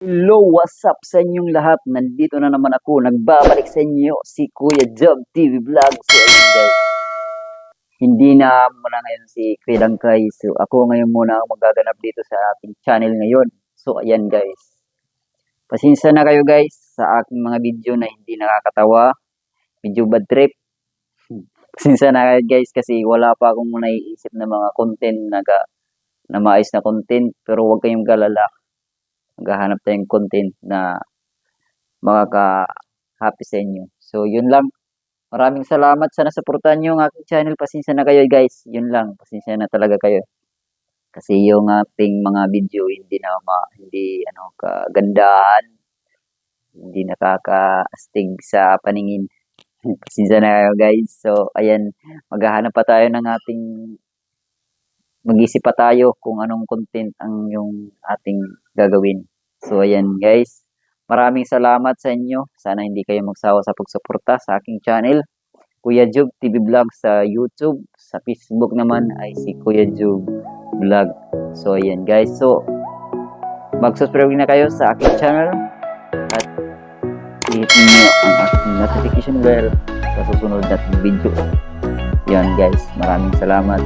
Hello, what's up sa inyong lahat? Nandito na naman ako. Nagbabalik sa inyo si Kuya Job TV Vlog. So, ayun guys. Hindi na muna ngayon si Kuya Langkay. So, ako ngayon muna ang magaganap dito sa ating channel ngayon. So, ayan guys. Pasensya na kayo guys sa aking mga video na hindi nakakatawa. Medyo bad trip. Pasensya na kayo guys kasi wala pa akong naiisip na mga content na maayos na content. Pero huwag kayong galala. Maghahanap tayong content na makaka-happy sa inyo. So, yun lang. Maraming salamat. Sana supportan nyo ang aking channel. Pasensya na kayo guys. Yun lang. Pasensya na talaga kayo. Kasi yung ating mga video hindi kagandahan. Hindi nakaka-astig sa paningin. Pasensya na kayo guys. So, ayan. Maghahanap pa tayo ng mag-isip pa tayo kung anong content ang yung ating gagawin. So, ayan guys. Maraming salamat sa inyo. Sana hindi kayo magsawa sa pagsuporta sa aking channel. Kuya Job TV Vlog sa YouTube. Sa Facebook naman ay si Kuya Job Vlog. So, ayan guys. So, mag-subscribe na kayo sa aking channel. At hit niyo ang aking notification bell sa susunod na video. Yan guys. Maraming salamat.